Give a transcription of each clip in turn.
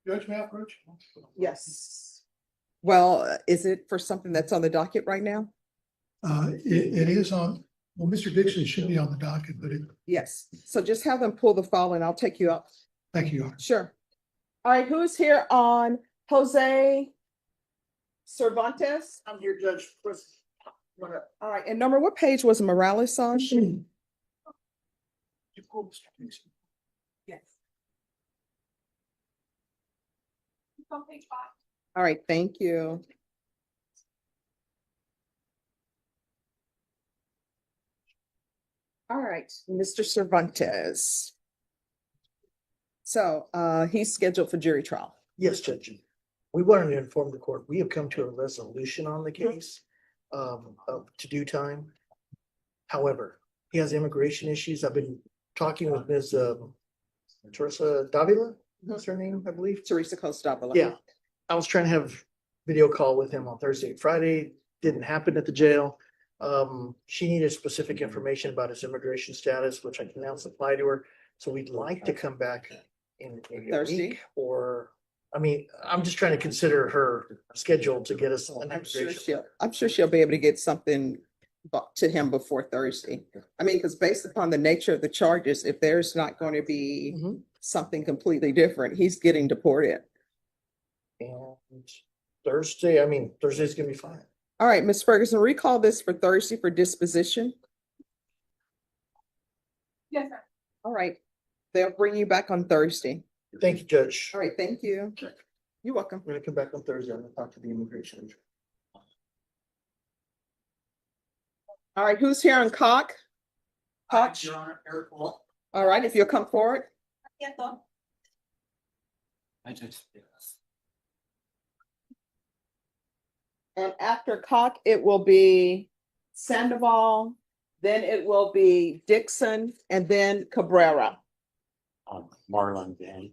Judge, may I approach? Yes. Well, is it for something that's on the docket right now? It is on, well, Mr. Dixon should be on the docket, but Yes. So just have them pull the file and I'll take you up. thank you. Sure. All right, who's here on Jose Cervantes? I'm here, Judge. All right, and number, what page was Morales on? You pull Mr. Dixon. Yes. All right, thank you. All right, Mr. Cervantes. So he's scheduled for jury trial. Yes, Judge. We wanted to inform the court, we have come to a resolution on the case to due time. However, he has immigration issues. I've been talking with Ms. Teresa Davila, that's her name, I believe. Teresa Costavola. Yeah, I was trying to have video call with him on Thursday and Friday. Didn't happen at the jail. She needed specific information about his immigration status, which I can now supply to her. So we'd like to come back in maybe a Thursday? week or, I mean, I'm just trying to consider her schedule to get us an I'm sure immigration. she'll be able to get something to him before Thursday. I mean, because based upon the nature of the charges, if there's not going to be Mhm. something completely different, he's getting deported. And Thursday's gonna be fine. All right, Ms. Ferguson, recall this for Thursday for disposition. Yes, sir. All right, they'll bring you back on Thursday. Thank you, Judge. All right, thank you. Okay. You're welcome. I'm gonna come back on Thursday. I'm gonna talk to the immigration agent. All right, who's here on Cock? Koch? Your Honor, Eric Wall. All right, if you'll come forward. I just, yes. And after Cock, it will be Sandoval, then it will be Dixon, and then Cabrera. Marlon Van.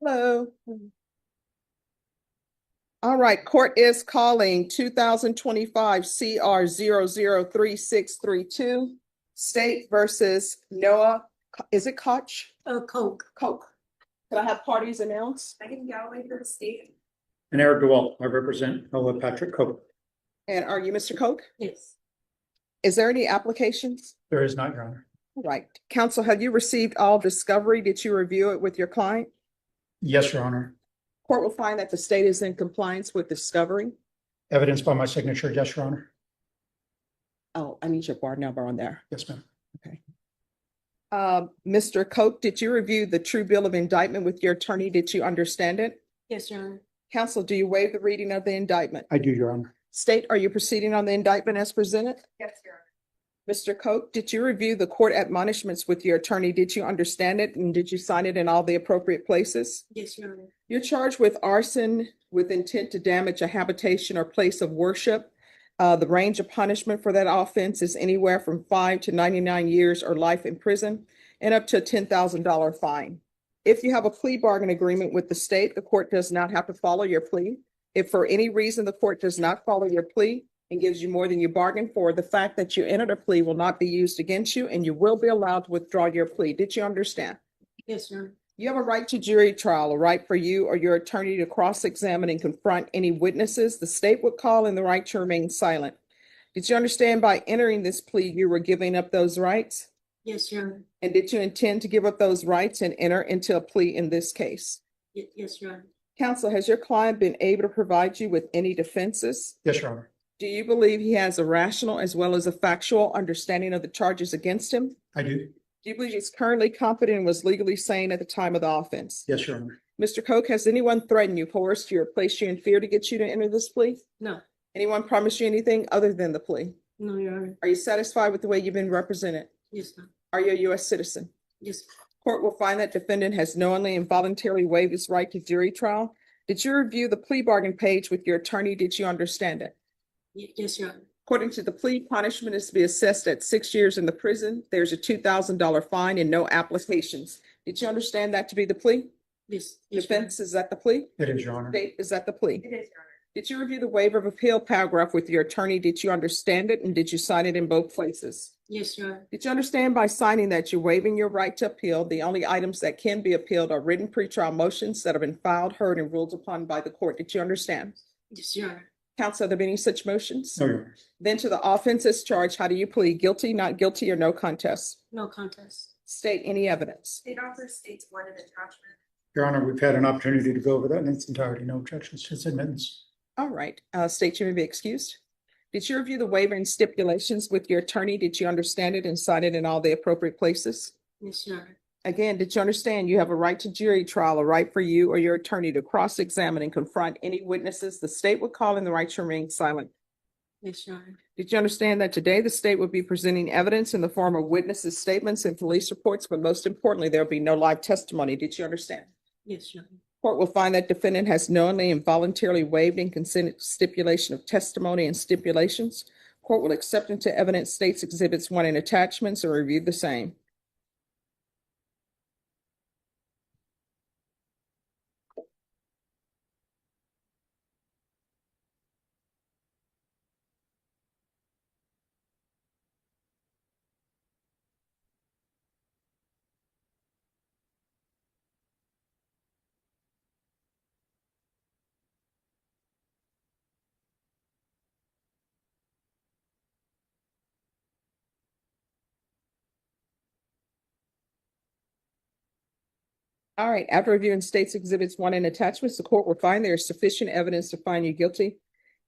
Hello. All right, court is calling 2025 CR 003632, State versus Noah, is it Koch? Coke. Coke. Could I have parties announced? Megan Galloway for the state. And Eric DeWalt, I represent Noah Patrick Cope. And are you Mr. Coke? Yes. Is there any applications? There is not, Your Honor. All right, counsel, have you received all discovery? Did you review it with your client? Yes, Your Honor. Court will find that the state is in compliance with discovery. Evidence by my signature, yes, Your Honor. Oh, I need your bar number on there. Yes, ma'am. Mr. Coke, did you review the true bill of indictment with your attorney? Did you understand it? Yes, Your Honor. Counsel, do you waive the reading of the indictment? I do, Your Honor. State, are you proceeding on the indictment as presented? Yes, Your Honor. Mr. Coke, did you review the court admonishments with your attorney? Did you understand it and did you sign it in all the appropriate places? Yes, Your Honor. You're charged with arson with intent to damage a habitation or place of worship. The range of punishment for that offense is anywhere from 5 to 99 years or life in prison and up to a $10,000 fine. If you have a plea bargain agreement with the state, the court does not have to follow your plea. If for any reason the court does not follow your plea and gives you more than you bargained for, the fact that you entered a plea will not be used against you and you will be allowed to withdraw your plea. Did you understand? Yes, Your Honor. You have a right to jury trial, a right for you or your attorney to cross-examine and confront any witnesses the state would call, and the right to remain silent. Did you understand by entering this plea you were giving up those rights? Yes, Your Honor. And did you intend to give up those rights and enter into a plea in this case? Yes, Your Honor. Counsel, has your client been able to provide you with any defenses? Yes, Your Honor. Do you believe he has a rational as well as a factual understanding of the charges against him? I do. Do you believe he's currently competent and was legally sane at the time of the offense? Yes, Your Honor. Mr. Coke, has anyone threatened you, coerced you, or placed you in fear to get you to enter this plea? No. Anyone promised you anything other than the plea? No, Your Honor. Are you satisfied with the way you've been represented? Yes, ma'am. Are you a U.S. citizen? Yes. Court will find that defendant has knowingly and voluntarily waived his right to jury trial. Did you review the plea bargain page with your attorney? Did you understand it? Yes, Your Honor. According to the plea, punishment is to be assessed at 6 years in the prison. There's a $2,000 fine and no applications. Did you understand that to be the plea? Yes, yes, Your Honor. Defense, is that the plea? It is, Your Honor. State, is that the plea? It is, Your Honor. Did you review the waiver of appeal paragraph with your attorney? Did you understand it and did you sign it in both places? Yes, Your Honor. Did you understand by signing that you're waiving your right to appeal? The only items that can be appealed are written pretrial motions that have been filed, heard, and ruled upon by the court. Did you understand? Yes, Your Honor. Counsel, have there been any such motions? No, Your Honor. Then to the offenses charged, how do you plead? Guilty, not guilty, or no contest? No contest. State any evidence. State offer states one in attachment. Your Honor, we've had an opportunity to go over that in its entirety. No objections to its admittance. All right, state you may be excused. Did you review the waiver and stipulations with your attorney? Did you understand it and sign it in all the appropriate places? Yes, Your Honor. Again, did you understand you have a right to jury trial, a right for you or your attorney to cross-examine and confront any witnesses the state would call in the right to remain silent? Yes, Your Honor. Did you understand that today the state would be presenting evidence in the form of witnesses' statements and police reports, but most importantly, there'll be no live testimony? Did you understand? Yes, Your Honor. Court will find that defendant has knowingly and voluntarily waived and consented to stipulation of testimony and stipulations. Court will accept into evidence states exhibits 1 and attachments and review the same. All right, after reviewing states exhibits 1 and attachments, the court will find there is sufficient evidence to find you guilty,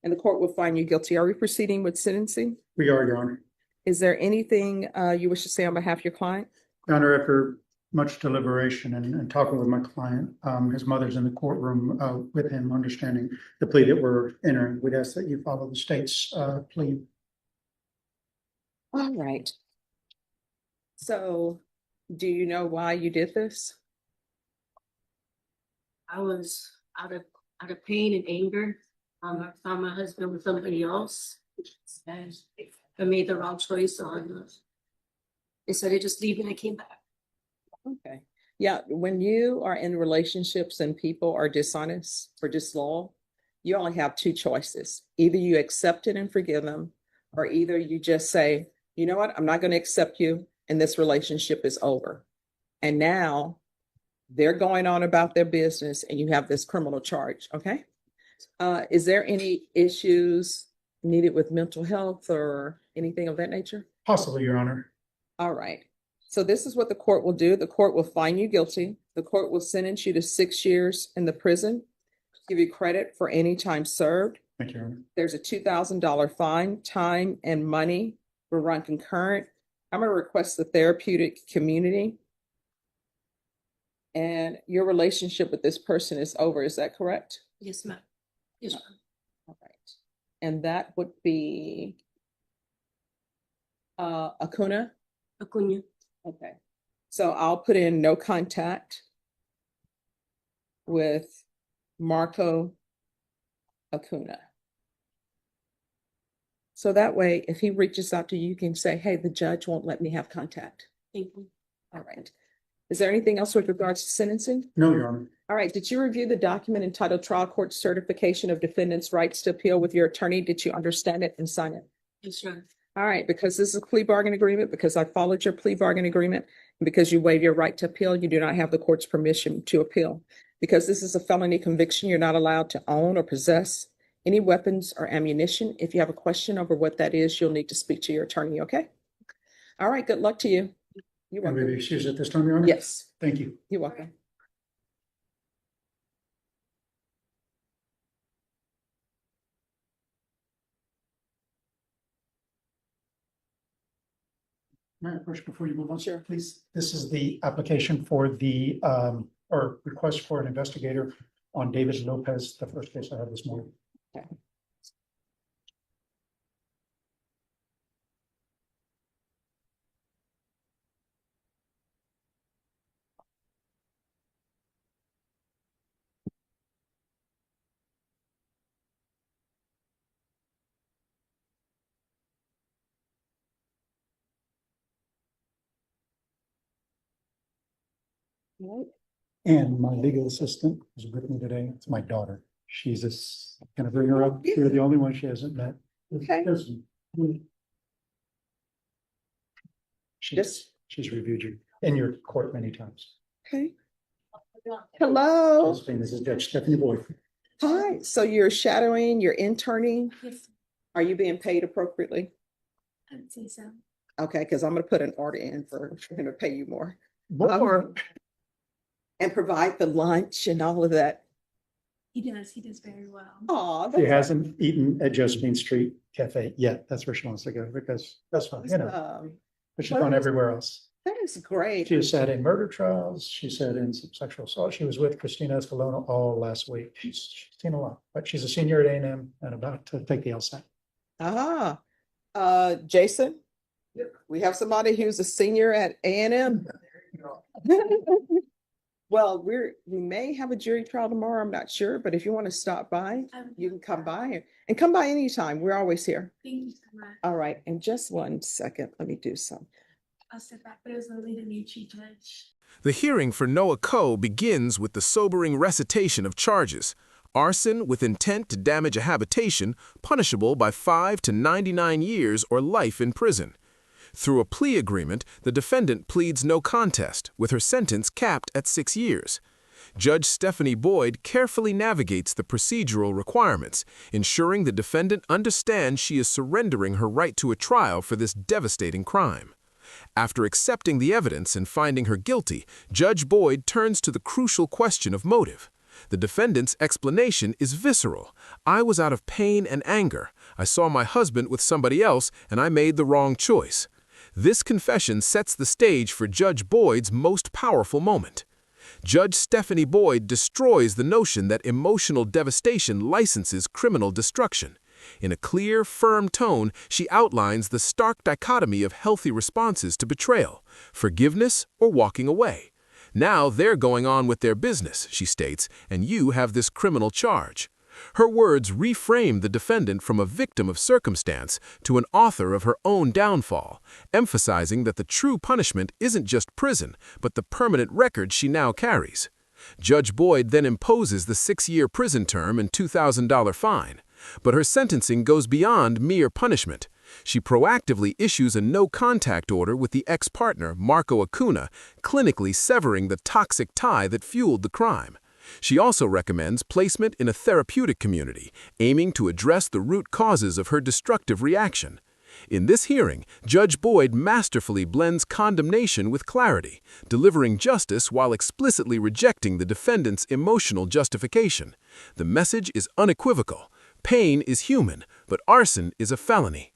and the court will find you guilty. Are we proceeding with sentencing? We are, Your Honor. Is there anything you wish to say on behalf of your client? Your Honor, after much deliberation and talking with my client, his mother's in the courtroom with him, understanding the plea that we're entering. We'd ask that you follow the state's plea. All right. So, do you know why you did this? I was out of pain and anger. I found my husband with somebody else. And I made the wrong choice on instead of just leaving, I came back. Okay. Yeah, when you are in relationships and people are dishonest or disloyal, you only have 2 choices. Either you accept it and forgive them, or either you just say, you know what, I'm not going to accept you, and this relationship is over. And now they're going on about their business and you have this criminal charge, okay? Is there any issues needed with mental health or anything of that nature? Possibly, Your Honor. All right. So this is what the court will do. The court will find you guilty. The court will sentence you to 6 years in the prison, give you credit for any time served. Thank you, Your Honor. There's a $2,000 fine. Time and money will run concurrent. I'm going to request the therapeutic community. And your relationship with this person is over. Is that correct? Yes, ma'am. Yes, ma'am. All right. And that would be Acuna. Acuna. Okay. So I'll put in no contact with Marco Acuna. So that way, if he reaches out to you, you can say, hey, the judge won't let me have contact. Thank you. All right. Is there anything else with regards to sentencing? No, Your Honor. All right. Did you review the document entitled Trial Court Certification of Defendants' Rights to Appeal with your attorney? Did you understand it and sign it? Yes, Your Honor. All right. Because this is a plea bargain agreement, because I followed your plea bargain agreement, and because you waive your right to appeal, you do not have the court's permission to appeal. Because this is a felony conviction, you're not allowed to own or possess any weapons or ammunition. If you have a question over what that is, you'll need to speak to your attorney, okay? All right. Good luck to you. You're May we be welcome. excused at this time, Your Honor? Yes, Thank you. you're welcome. May I approach before you move on? Sure. Please. This is the application for the, or request for an investigator on David Lopez, the first case I had this morning. Okay. All right. And my legal assistant is with me today. It's my daughter. Gonna bring her up. You're the only one she hasn't met. Okay. She's reviewed you in your court many times. Okay. Hello. This is Judge Stephanie Boyd. Hi. So you're shadowing, you're interning. Yes, Are you being paid appropriately? I would say so. Okay, because I'm gonna put an order in for him to pay you more. More. And provide the lunch and all of that. He does very well. Aw, She hasn't eaten at Josephine Street Cafe yet. That's where she wants to go because that's fine, you know, but she's gone everywhere else. that is great. She has sat in murder trials. She sat in some sexual assault. She was with Christina Escalona all last week. She's seen a lot, but she's a senior at A&M and about to take the LSAT. Jason? We have somebody who's a senior at A&M. Well, we may have a jury trial tomorrow. I'm not sure, but if you want to stop by, you can come by and come by anytime. We're always here. Thank you so much. All right. And just 1 second, let me do some. I'll sit back, but it was lovely to meet you, Judge. The hearing for Noah Coe begins with the sobering recitation of charges. Arson with intent to damage a habitation, punishable by 5 to 99 years or life in prison. Through a plea agreement, the defendant pleads no contest, with her sentence capped at 6 years. Judge Stephanie Boyd carefully navigates the procedural requirements, ensuring the defendant understands she is surrendering her right to a trial for this devastating crime. After accepting the evidence and finding her guilty, Judge Boyd turns to the crucial question of motive. The defendant's explanation is visceral. I was out of pain and anger. I saw my husband with somebody else, and I made the wrong choice. This confession sets the stage for Judge Boyd's most powerful moment. Judge Stephanie Boyd destroys the notion that emotional devastation licenses criminal destruction. In a clear, firm tone, she outlines the stark dichotomy of healthy responses to betrayal, forgiveness or walking away. Now they're going on with their business, she states, and you have this criminal charge. Her words reframe the defendant from a victim of circumstance to an author of her own downfall, emphasizing that the true punishment isn't just prison, but the permanent record she now carries. Judge Boyd then imposes the 6-year prison term and $2,000 fine. But her sentencing goes beyond mere punishment. She proactively issues a no-contact order with the ex-partner, Marco Acuna, clinically severing the toxic tie that fueled the crime. She also recommends placement in a therapeutic community, aiming to address the root causes of her destructive reaction. In this hearing, Judge Boyd masterfully blends condemnation with clarity, delivering justice while explicitly rejecting the defendant's emotional justification. The message is unequivocal. Pain is human, but arson is a felony.